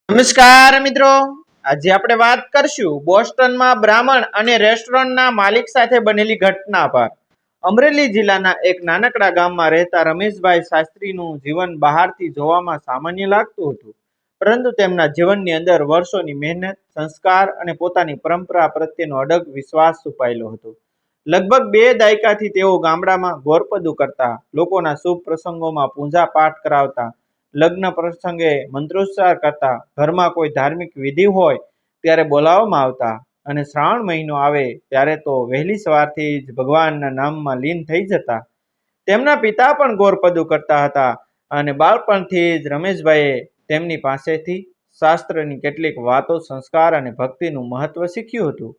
નમસ્કાર મિત્રો, આજે આપણે વાત કરશું બોસ્ટનમાં બ્રાહ્મણ અને રેસ્ટોરન્ટના માલિક સાથે બનેલી ઘટના પર. અમરેલી જિલ્લાના એક નાનકડા ગામમાં રહેતા રમેશભાઈ શાસ્ત્રીનું જીવન બહારથી જોવામાં સામાન્ય લાગતું હતું, પરંતુ તેમના જીવનની અંદર વર્ષોની મહેનત, સંસ્કાર અને પોતાની પરંપરા પ્રત્યેનો અડગ વિશ્વાસ છુપાયેલો હતો. લગભગ 2 દાયકાથી તેઓ ગામડામાં ગોરપદુ કરતા, લોકોના શુભ પ્રસંગોમાં પૂજા પાઠ કરાવતા, લગ્ન પ્રસંગે મંત્રોચ્ચાર કરતા, ઘરમાં કોઈ ધાર્મિક વિધિ હોય ત્યારે બોલાવવામાં આવતા અને શ્રાવણ મહિનો આવે ત્યારે તો વહેલી સવારથી જ ભગવાનના નામમાં લીન થઈ જતા. તેમના પિતા પણ ગોરપદુ કરતા હતા અને બાળપણથી જ રમેશભાઈએ તેમની પાસેથી શાસ્ત્રની કેટલીક વાતો, સંસ્કાર અને ભક્તિનું મહત્વ શીખ્યું હતું.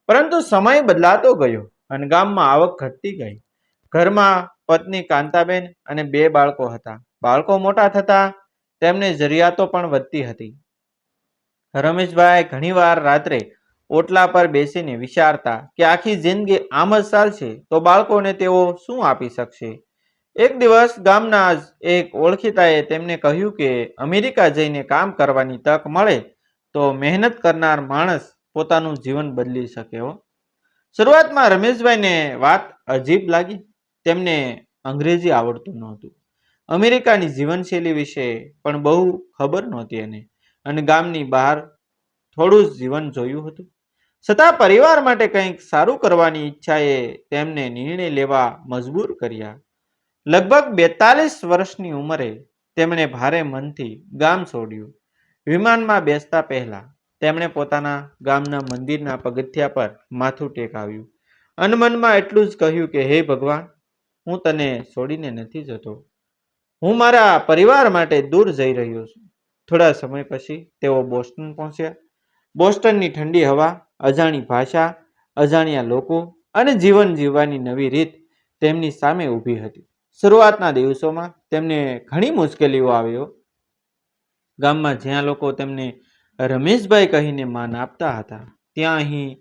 પરંતુ સમય બદલાતો ગયો અને ગામમાં આવક ઘટતી ગઈ. ઘરમાં પત્ની કાંતાબેન અને 2 બાળકો હતા. બાળકો મોટા થતા તેમને જરૂરિયાતો પણ વધતી હતી. રમેશભાઈ ઘણીવાર રાત્રે ઓટલા પર બેસીને વિચારતા કે આખી જિંદગી આમ જ ચાલશે તો બાળકોને તેઓ શું આપી શકશે. એક દિવસ ગામના જ એક ઓળખીતાએ તેમને કહ્યું કે અમેરિકા જઈને કામ કરવાની તક મળે તો મહેનત કરનાર માણસ પોતાનું જીવન બદલી શકે. શરૂઆતમાં રમેશભાઈને વાત અજીબ લાગી. તેમને અંગ્રેજી આવડતું નહોતું, અમેરિકાની જીવનશૈલી વિશે પણ બહુ ખબર નહોતી અને ગામની બહાર થોડું જ જીવન જોયું હતું. છતાં પરિવાર માટે કંઈક સારું કરવાની ઈચ્છાએ તેમને નિર્ણય લેવા મજબૂર કર્યા. લગભગ 42 વર્ષની ઉંમરે તેમણે ભારે મનથી ગામ છોડ્યું. વિમાનમાં બેસતા પહેલા તેમણે પોતાના ગામના મંદિરના પગથિયા પર માથું ટેકાવ્યું અને મનમાં એટલું જ કહ્યું કે હે ભગવાન, હું તને છોડીને નથી જતો. હું મારા પરિવાર માટે દૂર જઈ રહ્યો છું. થોડા સમય પછી તેઓ બોસ્ટન પહોંચ્યા. બોસ્ટનની ઠંડી હવા, અજાણી ભાષા, અજાણ્યા લોકો અને જીવન જીવવાની નવી રીત તેમની સામે ઊભી હતી. શરૂઆતના દિવસોમાં તેમને ઘણી મુશ્કેલીઓ આવી. ગામમાં જ્યાં લોકો તેમને રમેશભાઈ કહીને માન આપતા હતા, ત્યાં અહીં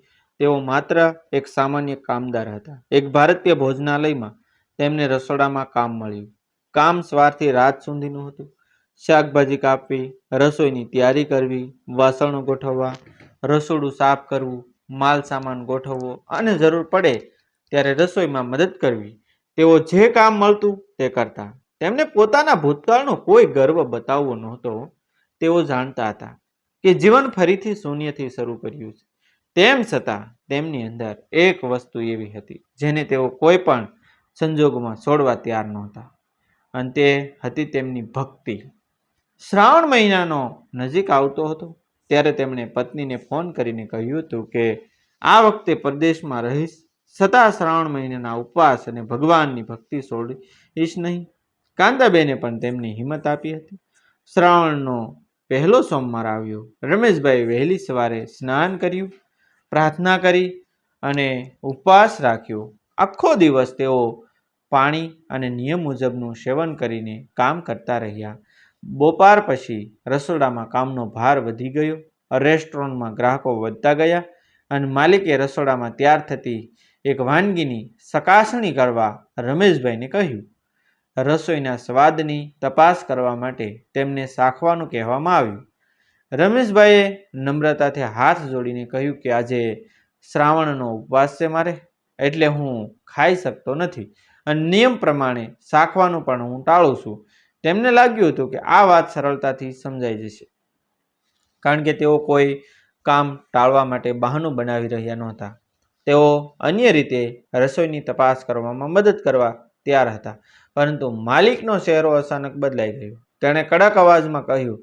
તેઓ માત્ર એક સામાન્ય કામદાર હતા. એક ભારતીય ભોજનાલયમાં તેમને રસોડામાં કામ મળ્યું. કામ સવારથી રાત સુધીનું હતું. શાકભાજી કાપવી, રસોઈની તૈયારી કરવી, વાસણો ગોઠવવા, રસોડું સાફ કરવું, માલ સામાન ગોઠવવો અને જરૂર પડે ત્યારે રસોઈમાં મદદ કરવી. તેઓ જે કામ મળતું તે કરતા. તેમને પોતાના ભૂતકાળનો કોઈ ગર્વ બતાવવો નહોતો. તેઓ જાણતા હતા કે જીવન ફરીથી શૂન્યથી શરૂ કર્યું છે. તેમ છતાં તેમની અંદર એક વસ્તુ એવી હતી જેને તેઓ કોઈ પણ સંજોગોમાં છોડવા તૈયાર નહોતા, અને તે હતી તેમની ભક્તિ. શ્રાવણ મહિનાનો નજીક આવતો હતો ત્યારે તેમણે પત્નીને ફોન કરીને કહ્યું હતું કે આ વખતે પરદેશમાં રહીશ, છતાં શ્રાવણ મહિનાના ઉપવાસ અને ભગવાનની ભક્તિ છોડીશ નહીં. કાંતાબેને પણ તેમની હિંમત આપી હતી. શ્રાવણનો પહેલો સોમવાર આવ્યો. રમેશભાઈ વહેલી સવારે સ્નાન કર્યું, પ્રાર્થના કરી અને ઉપવાસ રાખ્યો. આખો દિવસ તેઓ પાણી અને નિયમ મુજબનું સેવન કરીને કામ કરતા રહ્યા. બપોર પછી રસોડામાં કામનો ભાર વધી ગયો. રેસ્ટોરન્ટમાં ગ્રાહકો વધતા ગયા અને માલિકે રસોડામાં તૈયાર થતી એક વાનગીની ચકાસણી કરવા રમેશભાઈને કહ્યું. રસોઈના સ્વાદની તપાસ કરવા માટે તેમને ચાખવાનું કહેવામાં આવ્યું. રમેશભાઈએ નમ્રતાથી હાથ જોડીને કહ્યું કે આજે શ્રાવણનો ઉપવાસ છે મારે, એટલે હું ખાઈ શકતો નથી અને નિયમ પ્રમાણે ચાખવાનું પણ હું ટાળું છું. તેમને લાગ્યું હતું કે આ વાત સરળતાથી સમજાઈ જશે, કારણ કે તેઓ કોઈ કામ ટાળવા માટે બહાનું બનાવી રહ્યા નહોતા. તેઓ અન્ય રીતે રસોઈની તપાસ કરવામાં મદદ કરવા તૈયાર હતા. પરંતુ માલિકનો ચહેરો અચાનક બદલાઈ ગયો. તેણે કડક અવાજમાં કહ્યું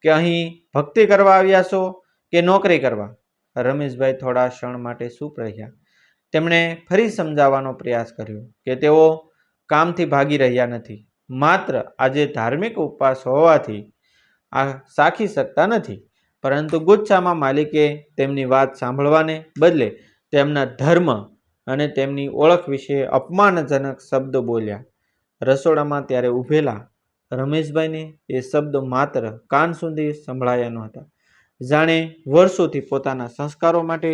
કે અહીં ભક્તિ કરવા આવ્યા છો કે નોકરી કરવા? રમેશભાઈ થોડા ક્ષણ માટે ચૂપ રહ્યા. તેમણે ફરી સમજાવવાનો પ્રયાસ કર્યો કે તેઓ કામથી ભાગી રહ્યા નથી, માત્ર આજે ધાર્મિક ઉપવાસ હોવાથી આ સાખી શકતા નથી. પરંતુ ગુસ્સામાં માલિકે તેમની વાત સાંભળવાને બદલે તેમના ધર્મ અને તેમની ઓળખ વિશે અપમાનજનક શબ્દો બોલ્યા. રસોડામાં ત્યારે ઊભેલા રમેશભાઈને એ શબ્દો માત્ર કાન સુધી સંભળાયા નહોતા. જાણે વર્ષોથી પોતાના સંસ્કારો માટે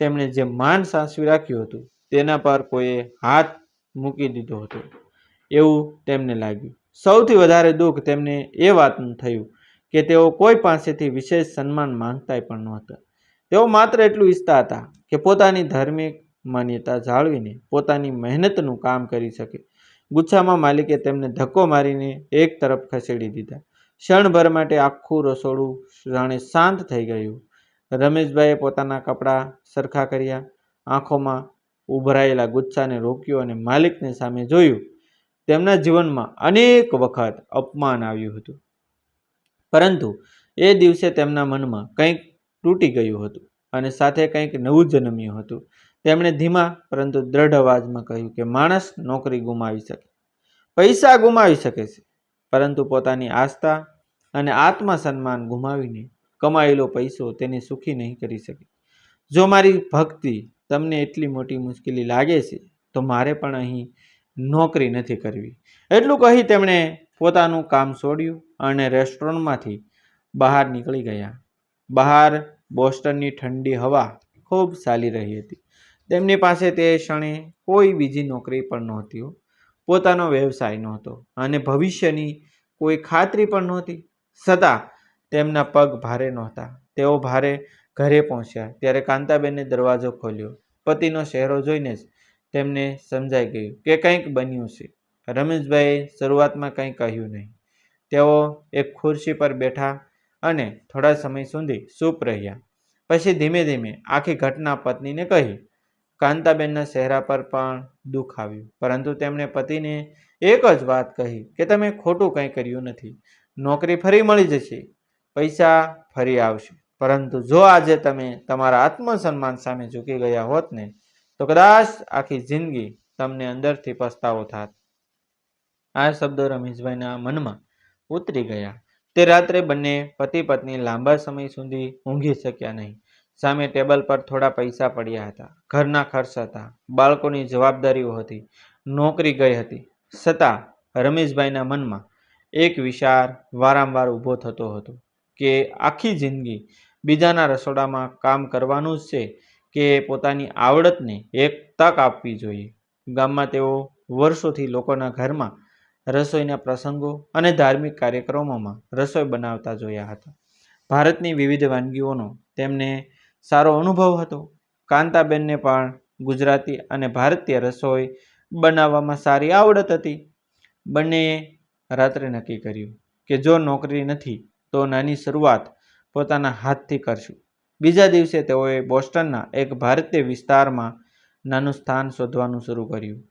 તેમણે જે માન સાચવી રાખ્યું હતું તેના પર કોઈએ હાથ મૂકી દીધો હતો એવું તેમને લાગ્યું. સૌથી વધારે દુઃખ તેમને એ વાતનું થયું કે તેઓ કોઈ પાસેથી વિશેષ સન્માન માંગતા પણ નહોતા. તેઓ માત્ર એટલું ઈચ્છતા હતા કે પોતાની ધાર્મિક માન્યતા જાળવીને પોતાની મહેનતનું કામ કરી શકે. ગુચ્છામાં માલિકે તેમને ધક્કો મારીને એક તરફ ખસેડી દીધા. ક્ષણભર માટે આખું રસોડું જાણે શાંત થઈ ગયું. રમેશભાઈએ પોતાના કપડાં સરખા કર્યા, આંખોમાં ઉભરાયેલા ગુચ્છાને રોક્યો અને માલિકને સામે જોયું. તેમના જીવનમાં અનેક વખત અપમાન આવ્યું હતું, પરંતુ એ દિવસે તેમના મનમાં કંઈક તૂટી ગયું હતું અને સાથે કંઈક નવું જન્મ્યું હતું. તેમણે ધીમા પરંતુ દ્રઢ અવાજમાં કહ્યું કે માણસ નોકરી ગુમાવી શકે, પૈસા ગુમાવી શકે છે, પરંતુ પોતાની આસ્થા અને આત્મસન્માન ગુમાવીને કમાયેલો પૈસો તેને સુખી નહીં કરી શકે. જો મારી ભક્તિ તમને એટલી મોટી મુશ્કેલી લાગે છે તો મારે પણ અહીં નોકરી નથી કરવી. એટલું કહી તેમણે પોતાનું કામ છોડ્યું અને રેસ્ટોરન્ટમાંથી બહાર નીકળી ગયા. બહાર બોસ્ટનની ઠંડી હવા ખૂબ ચાલી રહી હતી. તેમની પાસે તે ક્ષણે કોઈ બીજી નોકરી પણ નહોતી, પોતાનો વ્યવસાય નહોતો અને ભવિષ્યની કોઈ ખાતરી પણ નહોતી. છતાં તેમના પગ ભારે નહોતા. તેઓ ભારે ઘરે પહોંચ્યા ત્યારે કાંતાબેને દરવાજો ખોલ્યો. પતિનો ચહેરો જોઈને જ તેમને સમજાઈ ગયું કે કંઈક બન્યું છે. રમેશભાઈએ શરૂઆતમાં કંઈ કહ્યું નહીં. તેઓ એક ખુરશી પર બેઠા અને થોડા સમય સુધી ચૂપ રહ્યા. પછી ધીમે ધીમે આખી ઘટના પત્નીને કહી. કાંતાબેનના ચહેરા પર પણ દુઃખ આવ્યું, પરંતુ તેમણે પતિને એક જ વાત કહી કે તમે ખોટું કંઈ કર્યું નથી. નોકરી ફરી મળી જશે, પૈસા ફરી આવશે, પરંતુ જો આજે તમે તમારા આત્મસન્માન સામે ઝૂકી ગયા હોત ને તો કદાચ આખી જિંદગી તમને અંદરથી પસ્તાવો થાત. આ શબ્દો રમેશભાઈના મનમાં ઉતરી ગયા. તે રાત્રે બંને પતિ પત્ની લાંબા સમય સુધી ઊંઘી શક્યા નહીં. સામે ટેબલ પર થોડા પૈસા પડ્યા હતા, ઘરના ખર્ચ હતા, બાળકોની જવાબદારીઓ હતી, નોકરી ગઈ હતી. છતાં રમેશભાઈના મનમાં એક વિચાર વારંવાર ઊભો થતો હતો કે આખી જિંદગી બીજાના રસોડામાં કામ કરવાનું જ છે કે પોતાની આવડતને એક તક આપવી જોઈએ. ગામમાં તેઓ વર્ષોથી લોકોના ઘરમાં રસોઈના પ્રસંગો અને ધાર્મિક કાર્યક્રમોમાં રસોઈ બનાવતા જોયા હતા. ભારતની વિવિધ વાનગીઓનો તેમને સારો અનુભવ હતો. કાંતાબેનને પણ ગુજરાતી અને ભારતીય રસોઈ બનાવવામાં સારી આવડત હતી. બંનેએ રાત્રે નક્કી કર્યું કે જો નોકરી નથી તો નાની શરૂઆત પોતાના હાથથી કરશું. બીજા દિવસે તેઓએ બોસ્ટનના એક ભારતીય વિસ્તારમાં નાનું સ્થાન શોધવાનું શરૂ કર્યું.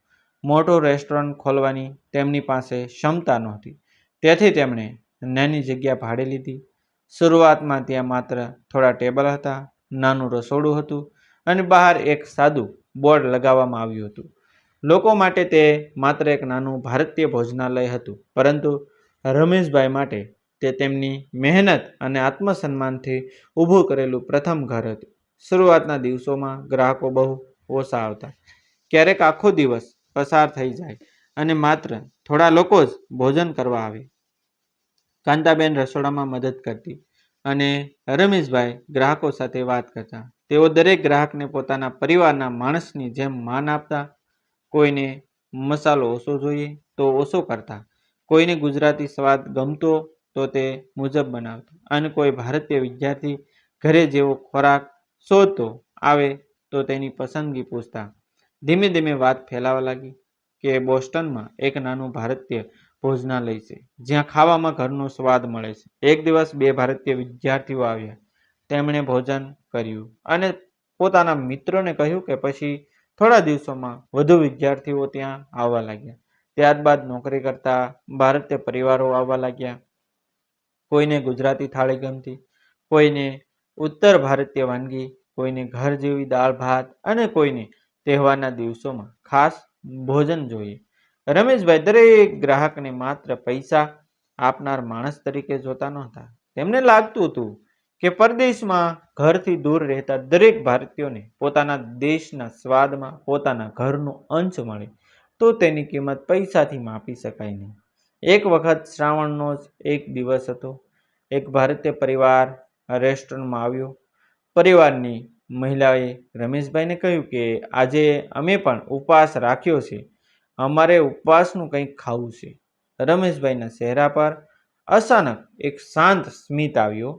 મોટું રેસ્ટોરન્ટ ખોલવાની તેમની પાસે ક્ષમતા નહોતી, તેથી તેમણે નાની જગ્યા ભાડે લીધી. શરૂઆતમાં ત્યાં માત્ર થોડા ટેબલ હતા, નાનું રસોડું હતું અને બહાર એક સાદું બોર્ડ લગાવવામાં આવ્યું હતું. લોકો માટે તે માત્ર એક નાનું ભારતીય ભોજનાલય હતું, પરંતુ રમેશભાઈ માટે તે તેમની મહેનત અને આત્મસન્માનથી ઊભું કરેલું પ્રથમ ઘર હતું. શરૂઆતના દિવસોમાં ગ્રાહકો બહુ ઓછા આવતા. ક્યારેક આખો દિવસ પસાર થઈ જાય અને માત્ર થોડા લોકો જ ભોજન કરવા આવે. કાંતાબેન રસોડામાં મદદ કરતી અને રમેશભાઈ ગ્રાહકો સાથે વાત કરતા. તેઓ દરેક ગ્રાહકને પોતાના પરિવારના માણસની જેમ માન આપતા. કોઈને મસાલો ઓછો જોઈએ તો ઓછો કરતા, કોઈને ગુજરાતી સ્વાદ ગમતો તો તે મુજબ બનાવતા અને કોઈ ભારતીય વિદ્યાર્થી ઘરે જેવો ખોરાક શોધતો આવે તો તેની પસંદગી પૂછતા. ધીમે ધીમે વાત ફેલાવા લાગી કે બોસ્ટનમાં એક નાનું ભારતીય ભોજનાલય છે જ્યાં ખાવામાં ઘરનો સ્વાદ મળે છે. એક દિવસ બે ભારતીય વિદ્યાર્થીઓ આવ્યા. તેમણે ભોજન કર્યું અને પોતાના મિત્રોને કહ્યું કે પછી થોડા દિવસોમાં વધુ વિદ્યાર્થીઓ ત્યાં આવવા લાગ્યા. ત્યારબાદ નોકરી કરતા ભારતીય પરિવારો આવવા લાગ્યા. કોઈને ગુજરાતી થાળી ગમતી, કોઈને ઉત્તર ભારતીય વાનગી, કોઈને ઘર જેવી દાળ ભાત અને કોઈને તહેવારના દિવસોમાં ખાસ ભોજન જોઈએ. રમેશભાઈ દરેક ગ્રાહકને માત્ર પૈસા આપનાર માણસ તરીકે જોતા નહોતા. તેમને લાગતું હતું કે પરદેશમાં ઘરથી દૂર રહેતા દરેક ભારતીયોને પોતાના દેશના સ્વાદમાં પોતાના ઘરનો અંશ મળે તો તેની કિંમત પૈસાથી માપી શકાય નહીં. એક વખત શ્રાવણનો જ એક દિવસ હતો. એક ભારતીય પરિવાર રેસ્ટોરન્ટમાં આવ્યો. પરિવારની મહિલાએ રમેશભાઈને કહ્યું કે આજે અમે પણ ઉપવાસ રાખ્યો છે, અમારે ઉપવાસનું કંઈક ખાવું છે. રમેશભાઈના ચહેરા પર અચાનક એક શાંત સ્મિત આવ્યો.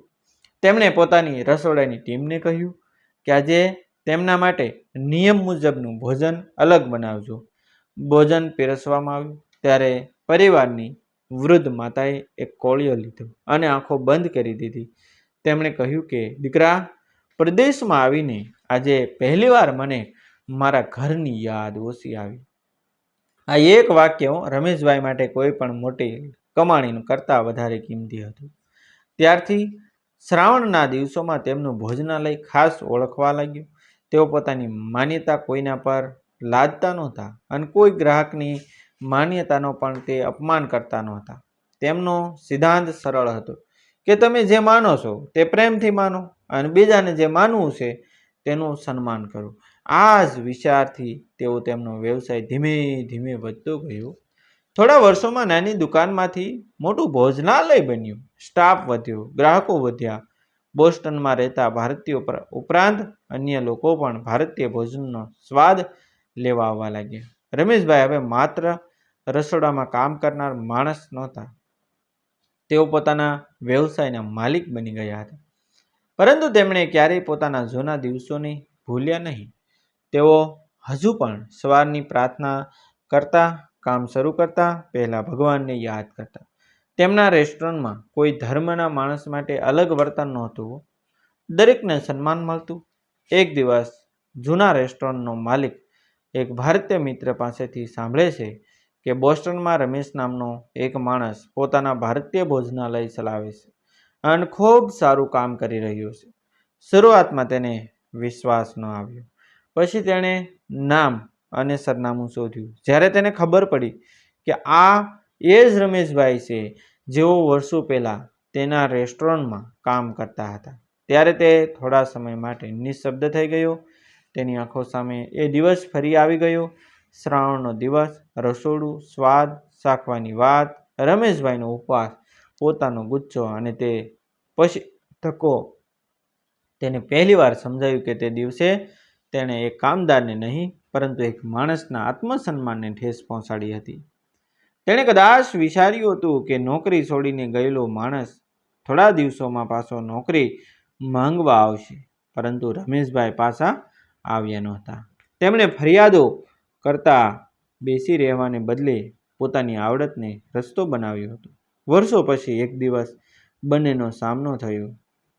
તેમણે પોતાની રસોડાની ટીમને કહ્યું કે આજે તેમના માટે નિયમ મુજબનું ભોજન અલગ બનાવજો. ભોજન પીરસવામાં આવ્યું ત્યારે પરિવારની વૃદ્ધ માતાએ એક કોળિયો લીધો અને આંખો બંધ કરી દીધી. તેમણે કહ્યું કે દીકરા, પ્રદેશમાં આવીને આજે પહેલીવાર મને મારા ઘરની યાદ ઓછી આવી. આ એક વાક્ય રમેશભાઈ માટે કોઈ પણ મોટી કમાણી કરતાં વધારે કિંમતી હતું. ત્યારથી શ્રાવણના દિવસોમાં તેમનું ભોજનાલય ખાસ ઓળખવા લાગ્યું. તેઓ પોતાની માન્યતા કોઈના પર લાદતા નહોતા અને કોઈ ગ્રાહકની માન્યતાનો પણ તે અપમાન કરતા નહોતા. તેમનો સિદ્ધાંત સરળ હતો કે તમે જે માનો છો તે પ્રેમથી માનો અને બીજાને જે માનવું છે તેનું સન્માન કરો. આ જ વિચારથી તેઓ તેમનો વ્યવસાય ધીમે ધીમે વધતો ગયો. થોડા વર્ષોમાં નાની દુકાનમાંથી મોટું ભોજનાલય બન્યું. સ્ટાફ વધ્યો, ગ્રાહકો વધ્યા. બોસ્ટનમાં રહેતા ભારતીયો ઉપરાંત અન્ય લોકો પણ ભારતીય ભોજનનો સ્વાદ લેવા આવવા લાગ્યા. રમેશભાઈ હવે માત્ર રસોડામાં કામ કરનાર માણસ નહોતા, તેઓ પોતાના વ્યવસાયના માલિક બની ગયા હતા. પરંતુ તેમણે ક્યારેય પોતાના જૂના દિવસોને ભૂલ્યા નહીં. તેઓ હજુ પણ સવારની પ્રાર્થના કરતા, કામ શરૂ કરતા પહેલા ભગવાનને યાદ કરતા. તેમના રેસ્ટોરન્ટમાં કોઈ ધર્મના માણસ માટે અલગ વર્તન નહોતું, દરેકને સન્માન મળતું. એક દિવસ જૂના રેસ્ટોરન્ટનો માલિક એક ભારતીય મિત્ર પાસેથી સાંભળે છે કે બોસ્ટનમાં રમેશ નામનો એક માણસ પોતાના ભારતીય ભોજનાલય ચલાવે છે અને ખૂબ સારું કામ કરી રહ્યો છે. શરૂઆતમાં તેને વિશ્વાસ ન આવ્યો. પછી તેણે નામ અને સરનામું શોધ્યું. જ્યારે તેને ખબર પડી કે આ એ જ રમેશભાઈ છે જેઓ વર્ષો પહેલાં તેના રેસ્ટોરન્ટમાં કામ કરતા હતા, ત્યારે તે થોડા સમય માટે નિઃશબ્દ થઈ ગયો. તેની આંખો સામે એ દિવસ ફરી આવી ગયો. શ્રાવણનો દિવસ, રસોડું, સ્વાદ ચાખવાની વાત, રમેશભાઈનો ઉપવાસ, પોતાનો ગુસ્સો અને તે પછી ધક્કો. તેને પહેલીવાર સમજાયું કે તે દિવસે તેણે એક કામદારને નહીં પરંતુ એક માણસના આત્મસન્માનને ઠેસ પહોંચાડી હતી. તેણે કદાચ વિચાર્યું હતું કે નોકરી છોડીને ગયેલો માણસ થોડા દિવસોમાં પાછો નોકરી માંગવા આવશે, પરંતુ રમેશભાઈ પાછા આવ્યા નહોતા. તેમણે ફરિયાદો કરતા બેસી રહેવાને બદલે પોતાની આવડતને રસ્તો બનાવ્યો હતો. વર્ષો પછી એક દિવસ બંનેનો સામનો થયો.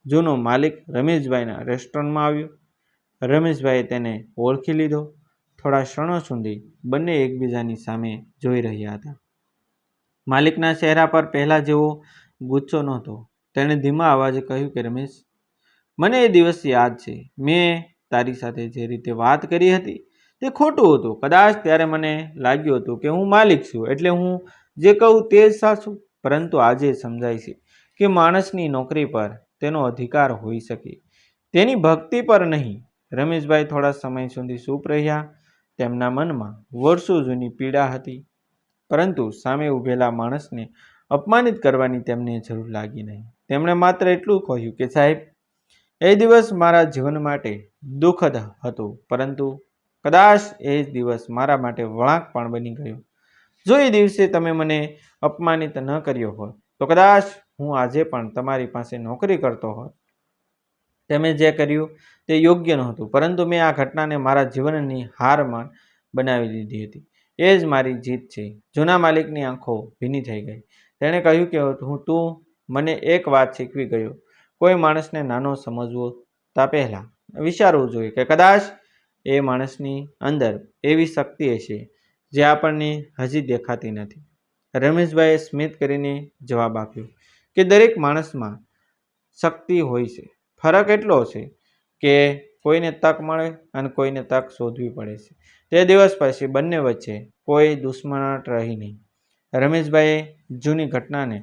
જૂનો માલિક રમેશભાઈના રેસ્ટોરન્ટમાં આવ્યો. રમેશભાઈએ તેને ઓળખી લીધો. થોડા ક્ષણો સુધી બંને એકબીજાની સામે જોઈ રહ્યા હતા. માલિકના ચહેરા પર પહેલા જેવો ગુસ્સો નહોતો. તેણે ધીમા અવાજે કહ્યું કે રમેશ, મને એ દિવસ યાદ છે. મેં તારી સાથે જે રીતે વાત કરી હતી તે ખોટું હતું. કદાચ ત્યારે મને લાગ્યું હતું કે હું માલિક છું એટલે હું જે કહું તે જ સાચું. પરંતુ આજે સમજાય છે કે માણસની નોકરી પર તેનો અધિકાર હોઈ શકે, તેની ભક્તિ પર નહીં. રમેશભાઈ થોડા સમય સુધી ચૂપ રહ્યા. તેમના મનમાં વર્ષો જૂની પીડા હતી, પરંતુ સામે ઊભેલા માણસને અપમાનિત કરવાની તેમને જરૂર લાગી નહીં. તેમણે માત્ર એટલું કહ્યું કે સાહેબ, એ દિવસ મારા જીવન માટે દુઃખદ હતો, પરંતુ કદાચ એ જ દિવસ મારા માટે વળાંક પણ બની ગયો. જો એ દિવસે તમે મને અપમાનિત ન કર્યો હોત તો કદાચ હું આજે પણ તમારી પાસે નોકરી કરતો હોત. તમે જે કર્યું તે યોગ્ય નહોતું, પરંતુ મેં આ ઘટનાને મારા જીવનની હારમાં બનાવી દીધી હતી. એ જ મારી જીત છે. જૂના માલિકની આંખો ભીની થઈ ગઈ. તેણે કહ્યું કે તું મને એક વાત શીખવી ગયો. કોઈ માણસને નાનો સમજવો તા પહેલાં વિચારવું જોઈએ કે કદાચ એ માણસની અંદર એવી શક્તિ હશે જે આપણને હજી દેખાતી નથી. રમેશભાઈએ સ્મિત કરીને જવાબ આપ્યો કે દરેક માણસમાં શક્તિ હોય છે. ફરક એટલો છે કે કોઈને તક મળે અને કોઈને તક શોધવી પડે છે. તે દિવસ પછી બંને વચ્ચે કોઈ દુશ્મનાટ રહી નહીં. રમેશભાઈએ જૂની ઘટનાને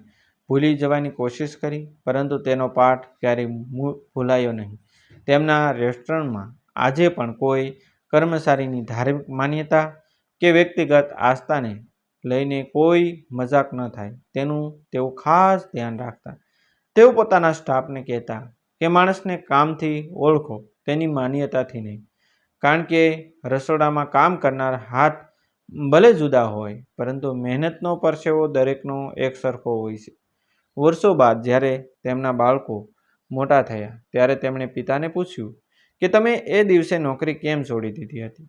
ભૂલી જવાની કોશિશ કરી, પરંતુ તેનો પાઠ ક્યારેય ભૂલાયો નહીં. તેમના રેસ્ટોરન્ટમાં આજે પણ કોઈ કર્મચારીની ધાર્મિક માન્યતા કે વ્યક્તિગત આસ્થાને લઈને કોઈ મજાક ન થાય તેનું તેઓ ખાસ ધ્યાન રાખતા. તેઓ પોતાના સ્ટાફને કહેતા કે માણસને કામથી ઓળખો, તેની માન્યતાથી નહીં. કારણ કે રસોડામાં કામ કરનાર હાથ ભલે જુદા હોય, પરંતુ મહેનતનો પરસેવો દરેકનો એક સરખો હોય છે. વર્ષો બાદ જ્યારે તેમના બાળકો મોટા થયા ત્યારે તેમણે પિતાને પૂછ્યું કે તમે એ દિવસે નોકરી કેમ છોડી દીધી હતી.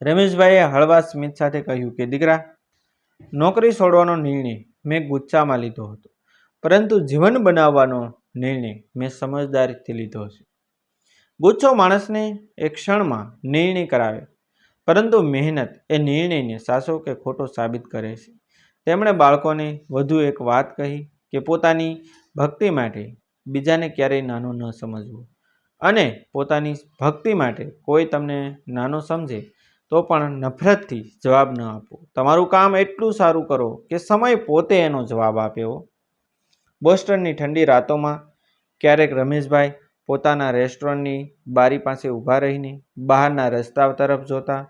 રમેશભાઈએ હળવા સ્મિત સાથે કહ્યું કે દીકરા, નોકરી છોડવાનો નિર્ણય મેં ગુસ્સામાં લીધો હતો, પરંતુ જીવન બનાવવાનો નિર્ણય મેં સમજદારીથી લીધો છે. ગુસ્સો માણસને એક ક્ષણમાં નિર્ણય કરાવે, પરંતુ મહેનત એ નિર્ણયને સાચો કે ખોટો સાબિત કરે છે. તેમણે બાળકોને વધુ એક વાત કહી કે પોતાની ભક્તિ માટે બીજાને ક્યારેય નાનો ન સમજવો, અને પોતાની ભક્તિ માટે કોઈ તમને નાનો સમજે તો પણ નફરતથી જવાબ ન આપો. તમારું કામ એટલું સારું કરો કે સમય પોતે એનો જવાબ આપ્યો. બોસ્ટનની ઠંડી રાતોમાં ક્યારેક રમેશભાઈ પોતાના રેસ્ટોરન્ટની બારી પાસે ઊભા રહીને બહારના રસ્તા તરફ જોતા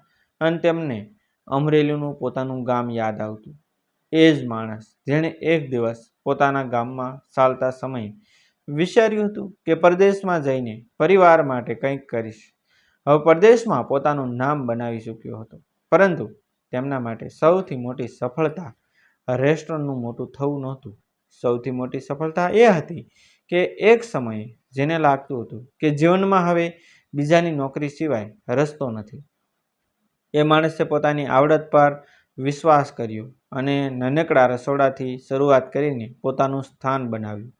અને તેમને અમરેલીનું પોતાનું ગામ યાદ આવતું. એ જ માણસ જેણે એક દિવસ પોતાના ગામમાં ચાલતા સમયે વિચાર્યું હતું કે પરદેશમાં જઈને પરિવાર માટે કંઈક કરીશ. હવે પરદેશમાં પોતાનું નામ બનાવી ચૂક્યો હતો, પરંતુ તેમના માટે સૌથી મોટી સફળતા રેસ્ટોરન્ટનું મોટું થવું નહોતું. સૌથી મોટી સફળતા એ હતી કે એક સમયે જેને લાગતું હતું કે જીવનમાં હવે બીજાની નોકરી સિવાય રસ્તો નથી, એ માણસે પોતાની આવડત પર વિશ્વાસ કર્યો અને નાનકડા રસોડાથી શરૂઆત કરીને પોતાનું સ્થાન બનાવ્યું.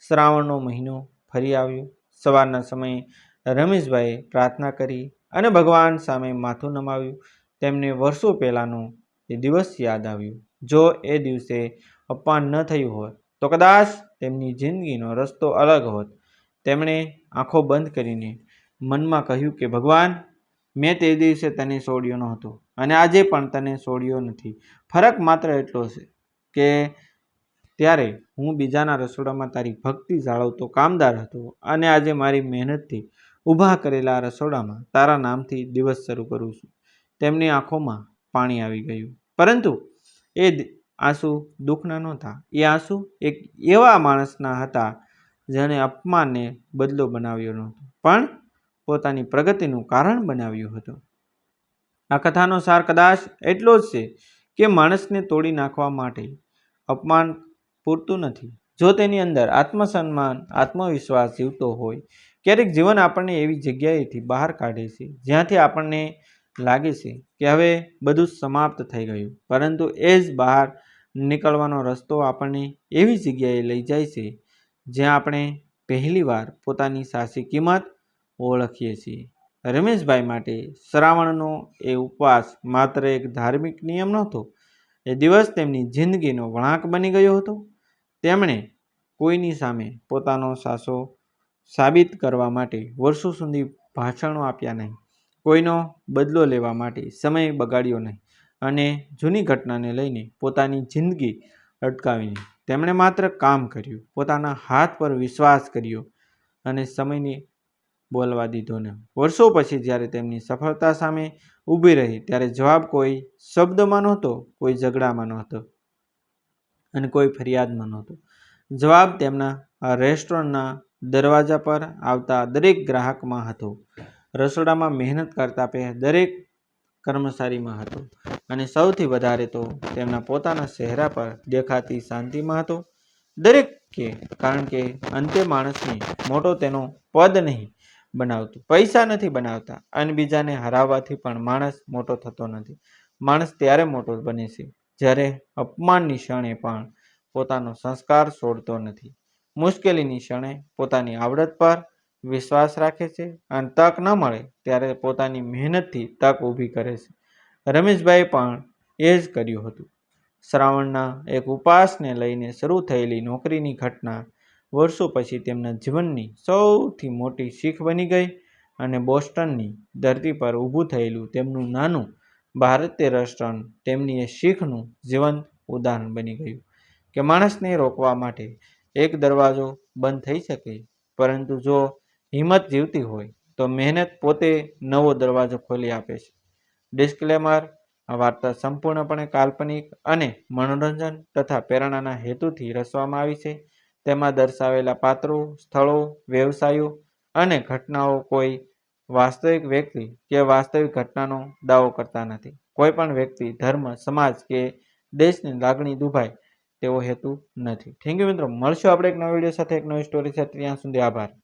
શ્રાવણનો મહિનો ફરી આવ્યો. સવારના સમયે રમેશભાઈએ પ્રાર્થના કરી અને ભગવાન સામે માથું નમાવ્યું. તેમને વર્ષો પહેલાંનો એ દિવસ યાદ આવ્યો. જો એ દિવસે અપમાન ન થયું હોત તો કદાચ તેમની જિંદગીનો રસ્તો અલગ હોત. તેમણે આંખો બંધ કરીને મનમાં કહ્યું કે ભગવાન, મેં તે દિવસે તને છોડ્યો નહોતો અને આજે પણ તને છોડ્યો નથી. ફરક માત્ર એટલો છે કે ત્યારે હું બીજાના રસોડામાં તારી ભક્તિ જાળવતો કામદાર હતો અને આજે મારી મહેનતથી ઊભા કરેલા રસોડામાં તારા નામથી દિવસ શરૂ કરું છું. તેમની આંખોમાં પાણી આવી ગયું, પરંતુ એ આંસુ દુઃખના નહોતા. એ આંસુ એક એવા માણસના હતા જેણે અપમાનને બદલો બનાવ્યો નહોતો, પણ પોતાની પ્રગતિનું કારણ બનાવ્યું હતું. આ કથાનો સાર કદાચ એટલો જ છે કે માણસને તોડી નાખવા માટે અપમાન પૂરતું નથી. જો તેની અંદર આત્મસન્માન, આત્મવિશ્વાસ જીવતો હોય. ક્યારેક જીવન આપણને એવી જગ્યાએથી બહાર કાઢે છે જ્યાંથી આપણને લાગે છે કે હવે બધું સમાપ્ત થઈ ગયું, પરંતુ એ જ બહાર નીકળવાનો રસ્તો આપણને એવી જગ્યાએ લઈ જાય છે જ્યાં આપણે પહેલીવાર પોતાની સાચી કિંમત ઓળખીએ છીએ. રમેશભાઈ માટે શ્રાવણનો એ ઉપવાસ માત્ર એક ધાર્મિક નિયમ નહોતો, એ દિવસ તેમની જિંદગીનો વળાંક બની ગયો હતો. તેમણે કોઈની સામે પોતાનો સાચો સાબિત કરવા માટે વર્ષો સુધી ભાષણો આપ્યા નહીં, કોઈનો બદલો લેવા માટે સમય બગાડ્યો નહીં, અને જૂની ઘટનાને લઈને પોતાની જિંદગી અટકાવી નહીં. તેમણે માત્ર કામ કર્યું, પોતાના હાથ પર વિશ્વાસ કર્યો અને સમયને બોલવા દીધો નહીં. વર્ષો પછી જ્યારે તેમની સફળતા સામે ઊભી રહી ત્યારે જવાબ કોઈ શબ્દમાં નહોતો, કોઈ ઝઘડામાં નહોતો અને કોઈ ફરિયાદમાં નહોતો. જવાબ તેમના રેસ્ટોરન્ટના દરવાજા પર આવતા દરેક ગ્રાહકમાં હતો, રસોડામાં મહેનત કરતા દરેક કર્મચારીમાં હતો, અને સૌથી વધારે તો તેમના પોતાના ચહેરા પર દેખાતી શાંતિમાં હતો. દરેક કારણ કે અંતે માણસને મોટો તેનો પદ નહીં બનાવતું, પૈસા નથી બનાવતા, અને બીજાને હરાવવાથી પણ માણસ મોટો થતો નથી. માણસ ત્યારે મોટો બને છે જ્યારે અપમાનની ક્ષણે પણ પોતાનો સંસ્કાર છોડતો નથી, મુશ્કેલીની ક્ષણે પોતાની આવડત પર વિશ્વાસ રાખે છે, અને તક ન મળે ત્યારે પોતાની મહેનતથી તક ઊભી કરે છે. રમેશભાઈએ પણ એ જ કર્યું હતું. શ્રાવણના એક ઉપવાસને લઈને શરૂ થયેલી નોકરીની ઘટના વર્ષો પછી તેમના જીવનની સૌથી મોટી શીખ બની ગઈ, અને બોસ્ટનની ધરતી પર ઊભું થયેલું તેમનું નાનું ભારતીય રેસ્ટોરન્ટ તેમની એ શીખનું જીવંત ઉદાહરણ બની ગયું કે માણસને રોકવા માટે એક દરવાજો બંધ થઈ શકે, પરંતુ જો હિંમત જીવતી હોય તો મહેનત પોતે નવો દરવાજો ખોલી આપે છે. ડિસ્ક્લેમર: આ વાર્તા સંપૂર્ણપણે કાલ્પનિક અને મનોરંજન તથા પ્રેરણાના હેતુથી રચવામાં આવી છે. તેમાં દર્શાવેલા પાત્રો, સ્થળો, વ્યવસાયો અને ઘટનાઓ કોઈ વાસ્તવિક વ્યક્તિ કે વાસ્તવિક ઘટનાનો દાવો કરતા નથી. કોઈ પણ વ્યક્તિ, ધર્મ, સમાજ કે દેશની લાગણી દુભાય તેવો હેતુ નથી. થેન્ક યુ મિત્રો. મળશું આપણે એક નવા વિડીયો સાથે, એક નવી સ્ટોરી સાથે. ત્યાં સુધી આભાર.